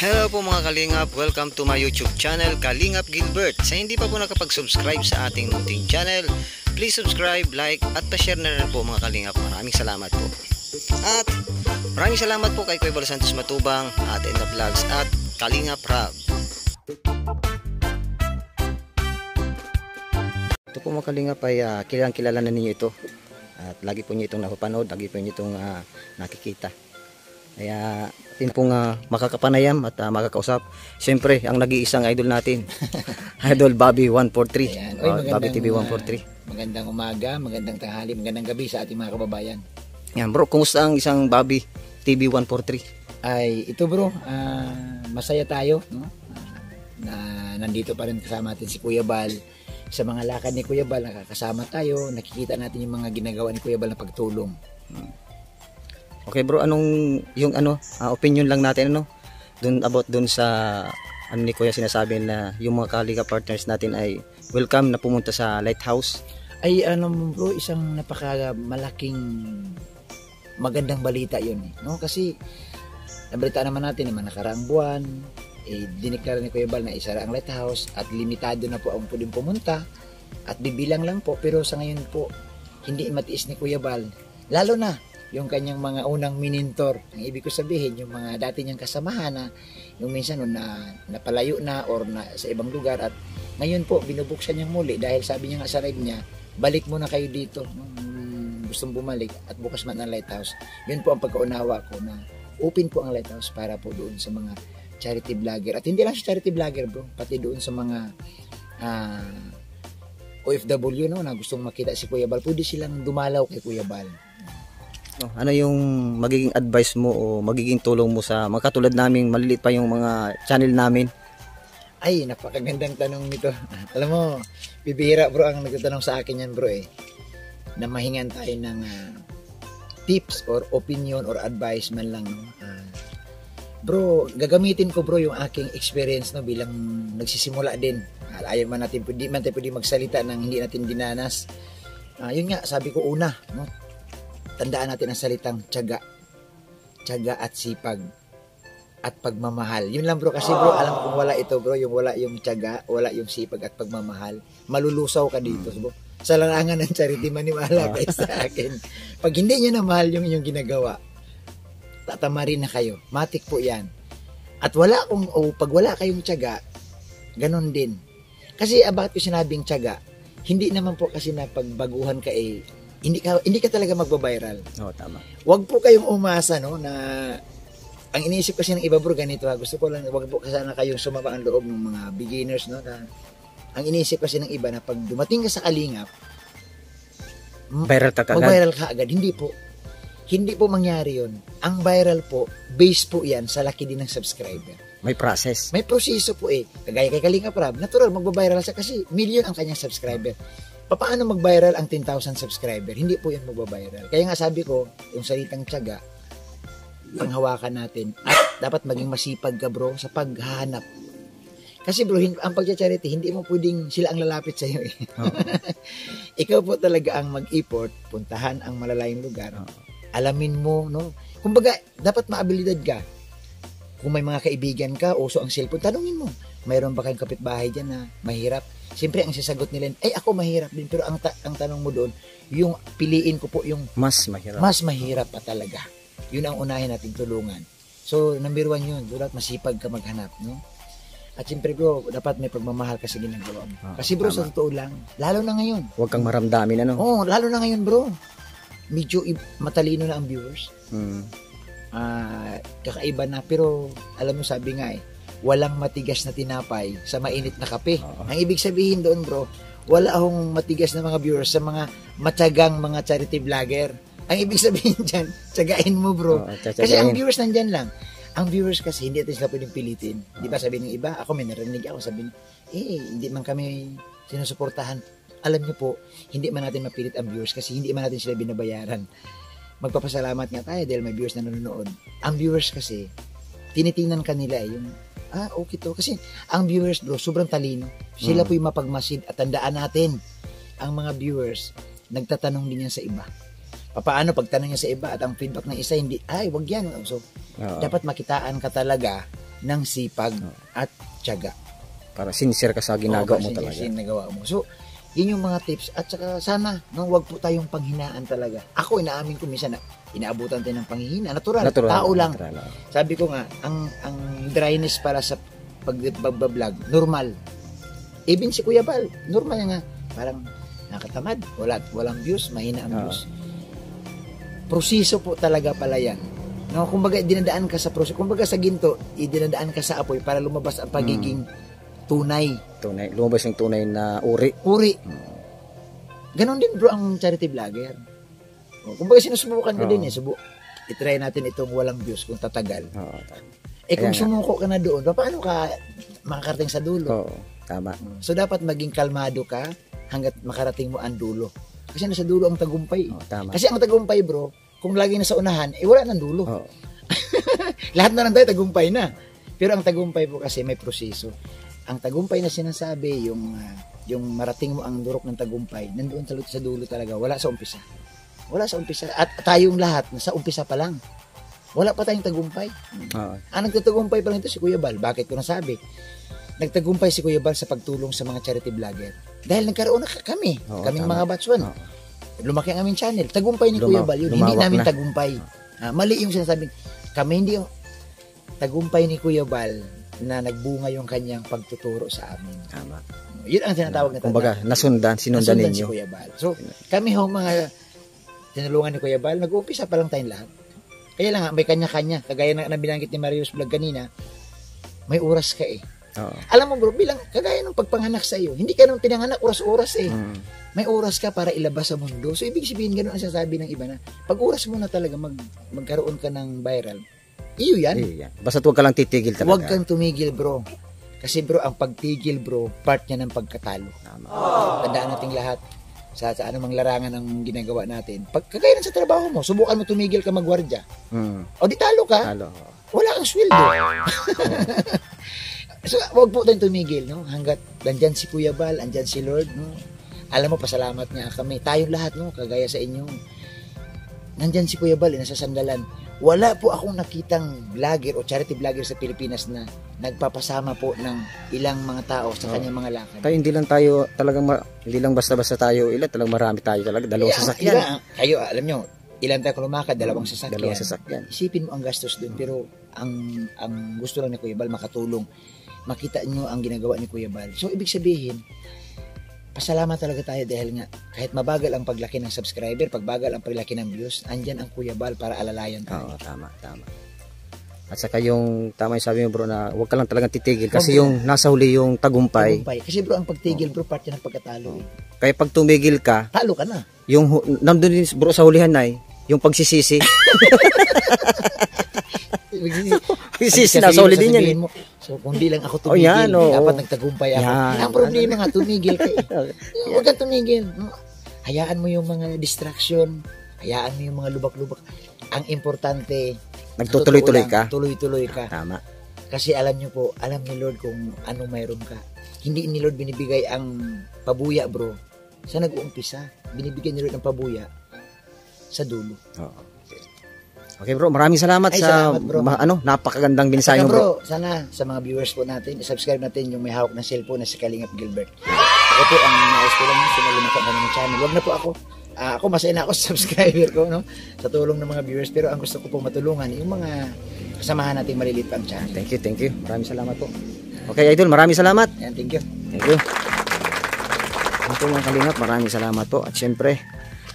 Hello po mga Kalingap, welcome to my YouTube channel Kalingap Gilbert. Sa hindi pa po nakapag-subscribe sa ating munting channel, please subscribe, like at pa-share na rin po mga Kalingap. Maraming salamat po. At maraming salamat po kay Kuya Bal Santos Matubang at Enda Vlogs at Kalingap Rab. Ito po mga Kalingap ay kilalang kilala na ninyo ito. At lagi po nyo itong napapanood, lagi po nyo itong nakikita. Kaya atin pong makakapanayam at makakausap. Siyempre, ang nag-iisang idol natin, Idol Bobby 143. Bobby TV 143. Magandang umaga, magandang tanghali, magandang gabi sa ating mga kababayan. Yan bro, kumusta ang isang Bobby TV 143? Ay, ito bro, masaya tayo, no? Na nandito pa rin kasama natin si Kuya Bal. Sa mga lakad ni Kuya Bal, nakakasama tayo, nakikita natin yung mga ginagawa ni Kuya Bal na pagtulong. Okay bro, anong yung opinion lang natin doon sa ni Kuya sinasabi na yung mga Kalingap partners natin ay welcome na pumunta sa Lighthouse. Ay bro, isang malaking magandang balita yun, no? Kasi nabalita naman natin naman nakaraang buwan, diniklara ni Kuya Bal na isara ang Lighthouse at limitado na po ang pwedeng pumunta at bibilang lang po, pero sa ngayon po hindi matiis ni Kuya Bal, lalo na yung kanyang mga unang minintor. Ang ibig ko sabihin, yung mga dati niyang kasamahan na yung minsan na napalayo na or na sa ibang lugar, at ngayon po binubuksan niya muli dahil sabi niya nga sa live niya, balik muna kayo dito, gustong bumalik at bukas man ang Lighthouse. Yun po ang pagkaunawa ko na open po ang Lighthouse para po doon sa mga charity vlogger, at hindi lang sa charity vlogger bro, pati doon sa mga OFW na gustong makita si Kuya Bal, pwede silang dumalaw kay Kuya Bal. Ano yung magiging advice mo o magiging tulong mo sa mga katulad naming maliliit pa yung mga channel namin? Ay, napakagandang tanong nito. Alam mo, bibihira bro ang nagtatanong sa akin yan bro na mahingan tayo ng tips or opinion or advice man lang. Bro, gagamitin ko bro yung aking experience bilang nagsisimula din. Ayaw man natin, di man tayo pwede magsalita nang hindi natin dinanas. Yun nga, sabi ko una, tandaan natin ang salitang tiyaga at sipag at pagmamahal. Yun lang bro, kasi bro, alam kong wala ito bro, wala yung tiyaga, wala yung sipag at pagmamahal, malulusaw ka dito bro. Sa larangan ng charity, maniwala kayo sa akin. Pag hindi nyo na mahal yung inyong ginagawa, tatamarin na kayo. Matik po yan. At pag wala kayong tiyaga, ganon din. Kasi bakit ko sinabing tiyaga? Hindi naman po kasi na pagbaguhan ka hindi ka talaga magbabiral. Tama. Wag po kayong umasa na ang iniisip kasi ng iba bro ganito gusto ko lang, wag po kasi na kayong sumaba ang loob ng mga beginners ang iniisip kasi ng iba na pag dumating ka sa Kalingap, viral ka agad. Mag-viral ka agad. Hindi po mangyari yun. Ang viral po, base po yan sa laki din ng subscriber. May process. May proseso po Kagaya kay Kalingap Rab, natural magbabiral siya kasi million ang kanyang subscriber. Paano mag-viral ang 10,000 subscriber? Hindi po yan magbabiral. Kaya nga sabi ko, yung salitang tiyaga, panghawakan natin. At dapat maging masipag ka bro sa paghahanap. Kasi bro, ang pagcha-charity, hindi mo pwedeng sila ang lalapit sa iyo Ikaw po talaga ang mag-effort, puntahan ang malalayong lugar. Alamin mo, Kumbaga, dapat maabilidad ka. Kung may mga kaibigan ka, uso ang cellphone, tanungin mo, mayroon ba kayong kapitbahay dyan na mahirap? Siyempre, ang sasagot nila, ako mahirap din. Pero ang tanong mo doon, yung piliin ko po yung mas mahirap. Mas mahirap pa talaga. Yun ang unahin natin tulungan. So, number 1 yun. Dapat masipag ka maghanap, At siyempre bro, dapat may pagmamahal ka sa ginagawa mo. Kasi bro, sa totoo lang, lalo na ngayon. Huwag kang maramdamin, lalo na ngayon bro. Medyo matalino na ang viewers. Kakaiba na, pero alam mo sabi nga walang matigas na tinapay sa mainit na kape. Ang ibig sabihin doon bro, wala akong matigas na mga viewers sa mga matyagang mga charity vlogger. Ang ibig sabihin dyan, tsagain mo bro. Kasi ang viewers nandyan lang. Ang viewers kasi hindi natin sila pwedeng pilitin. Di ba sabi ng iba, ako may narinig ako, sabi hindi man kami sinusuportahan. Alam niyo po, hindi man natin mapilit ang viewers kasi hindi man natin sila binabayaran. Magpapasalamat nga tayo dahil may viewers na nanonood. Ang viewers kasi, tinitingnan kanila yung okay to. Kasi ang viewers bro, sobrang talino. Sila po yung mapagmasid, at tandaan natin, ang mga viewers, nagtatanong din yan sa iba. Paano pagtanong niya sa iba at ang feedback ng isa hindi, ay wag yan. So dapat makitaan ka talaga ng sipag at tiyaga. Para sincere ka sa ginagawa mo talaga. Ginagawa mo. So, yun yung mga tips. At saka sana, wag po tayong panghinaan talaga. Ako, inaamin ko minsan na inaabutan tayo ng panghihina. Natural tao lang. Sabi ko nga, ang dryness para sa pagbablog, normal. Even si Kuya Bal, normal nga. Parang nakatamad, walang views, mahina ang views. Proseso po talaga pala yan. No, kumbaga dinadaan ka sa proseso. Kumbaga sa ginto, dinadaan ka sa apoy para lumabas ang pagiging tunay. Lumabas yung tunay na uri. Ganon din bro ang charity vlogger. Kumbaga sinusubukan ko din itry natin itong walang views kung tatagal. Kung sumuko ka na doon, paano ka makakarating sa dulo? Tama. So dapat maging kalmado ka hanggat makarating mo ang dulo. Kasi nasa dulo ang tagumpay. Tama. Kasi ang tagumpay bro, kung lagi nasa unahan, wala nang dulo. Lahat na lang tayo tagumpay na. Pero ang tagumpay po kasi may proseso. Ang tagumpay na sinasabi, yung marating mo ang durok ng tagumpay, nandoon sa dulo talaga, wala sa umpisa. Wala sa umpisa. At tayong lahat, nasa umpisa pa lang. Wala pa tayong tagumpay. Ang nagtatagumpay pa lang ito si Kuya Bal. Bakit ko nasabi? Nagtagumpay si Kuya Bal sa pagtulong sa mga charity vlogger. Dahil nagkaroon na kami. Kaming mga batchwan. Lumaki ang aming channel. Tagumpay ni Kuya Bal yun. Hindi namin tagumpay. Mali yung sinasabi. Kami hindi yung tagumpay ni Kuya Bal na nagbunga yung kanyang pagtuturo sa amin. Tama. Yun ang tinatawag na kumbaga, sinundan ninyo. Si Kuya Bal. So, kami mga tinulungan ni Kuya Bal, nag-uumpisa pa lang tayong lahat. Kaya lang may kanya-kanya. Kagaya na binanggit ni Marius Vlog kanina, may oras ka eh. Alam mo bro, kagaya ng pagpanganak sa iyo, hindi ka nung pinanganak oras-oras eh. May oras ka para ilabas sa mundo. So, ibig sabihin, ganoon ang sasabi ng iba na, pag oras mo na talaga magkaroon ka ng viral, iyo yan. Basta huwag ka lang titigil talaga. Huwag kang tumigil bro. Kasi bro, ang pagtigil bro, part niya ng pagkatalo. Tandaan nating lahat sa anumang larangan ng ginagawa natin. Pag kagaya sa trabaho mo, subukan mo tumigil ka magwardya. O di talo ka. Wala kang sweldo. So, huwag po tayong tumigil, no? Hanggat nandyan si Kuya Bal, andyan si Lord, no? Alam mo, pasalamat niya kami. Tayong lahat, no? Kagaya sa inyo. Nandyan si Kuya Bal, nasa sandalan. Wala po akong nakitang vlogger o charity vlogger sa Pilipinas na nagpapasama po ng ilang mga tao sa kanyang mga lakad. Tayo hindi lang basta-basta tayo talagang marami tayo talaga. Dalawang sasakyan. Kayo, alam nyo, ilan tayo lumakad, dalawang sasakyan. Isipin mo ang gastos dun, pero ang gusto lang ni Kuya Bal makatulong. Makita nyo ang ginagawa ni Kuya Bal. So, ibig sabihin, pasalamat talaga tayo dahil nga kahit mabagal ang paglaki ng subscriber, pagbagal ang paglaki ng views, andyan ang Kuya Bal para alalayan tayo. Tama. At saka yung tama yung sabi mo bro na huwag ka lang talagang titigil kasi yung nasa huli yung tagumpay. Kasi bro, ang pagtigil bro, part yan ng pagkatalo. Kaya pag tumigil ka, talo ka na. Yung nandun din bro sa hulihan yung pagsisisi. Pagsisisi, nasa huli din yan. So, kung di lang ako tumigil, dapat nagtagumpay ako. Ang problema nga, tumigil ka eh. Huwag kang tumigil. Hayaan mo yung mga distraction. Hayaan mo yung mga lubak-lubak. Ang importante, nagtutuloy-tuloy ka. Tuloy-tuloy ka. Tama. Kasi alam nyo po, alam ni Lord kung ano mayroon ka. Hindi ni Lord binibigay ang pabuya bro sa nag-uumpisa. Binibigyan ni Lord ang pabuya sa dulo. Okay bro, maraming salamat salamat, bro. Napakagandang mensahe bro. Sana sa mga viewers po natin, subscribe natin yung may hawak ng cellphone na si Kalingap Gilbert. Ako po ang nais ko lang sinalimakan kami ng channel. Wag na po ako. Ako masaya na ako sa subscriber ko, no? Sa tulong ng mga viewers, pero ang gusto ko po matulungan yung mga kasamahan nating maliliit pang channel. Thank you. Maraming salamat po. Okay, Idol, maraming salamat. Yan, thank you. Ano po mga Kalingap, maraming salamat po. At syempre,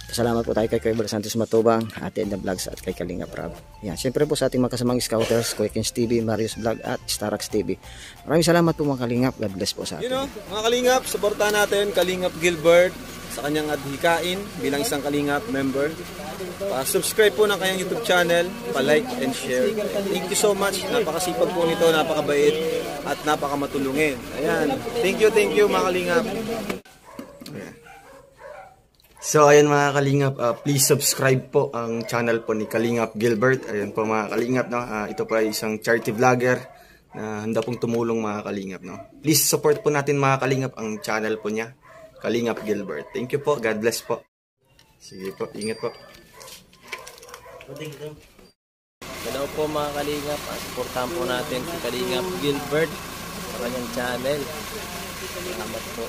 salamat po tayo kay Kuya Bal Santos Matubang, Ate Edna Vlogs at kay Kalingap Rab. Yan, syempre po sa ating mga kasamang scouters, Kuya Kens TV, Marius Vlog at Starax TV. Maraming salamat po mga Kalingap. God bless po sa atin. Mga Kalingap, suportahan natin Kalingap Gilbert sa kanyang adhikain bilang isang Kalingap member. Subscribe po ng kanyang YouTube channel, pa-like and share. Thank you so much. Napakasipag po nito, napakabait at napakamatulungin. Ayan. Thank you mga Kalingap. So ayan mga Kalingap, please subscribe po ang channel po ni Kalingap Gilbert. Ayan po mga Kalingap, no? Ito po ay isang charity vlogger na handa pong tumulong mga Kalingap. No? Please support po natin mga Kalingap ang channel po niya, Kalingap Gilbert. Thank you po, God bless po. Sige po, ingat po. Hello po mga kalingap, supportahan po natin si Kalingap Gilbert sa kanyang channel. Salamat po.